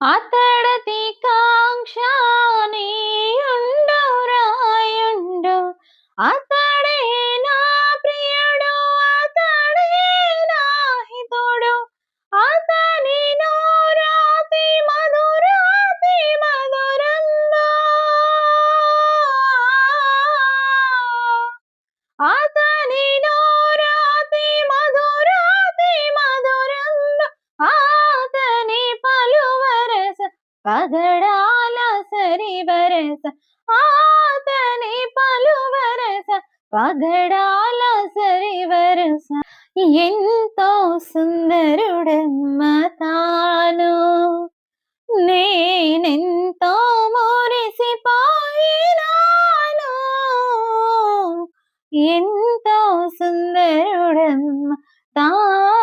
అతడతి కాంక్షణీయుండు రాయుండు అతడే నా ప్రియుడు అతడే నా హితుడు అతని నోరాతి మధురంగా అతని నోరాతి మధురంగా ఆతని పలువరస పగడాల సరివరస ఆతని పలువరస పగడాల సరివరస ఎంతో సుందరుడమ్మ తాను నేనెంతో మురిసిపోయినాను ఎంతో సుందరుడమ్మ తాను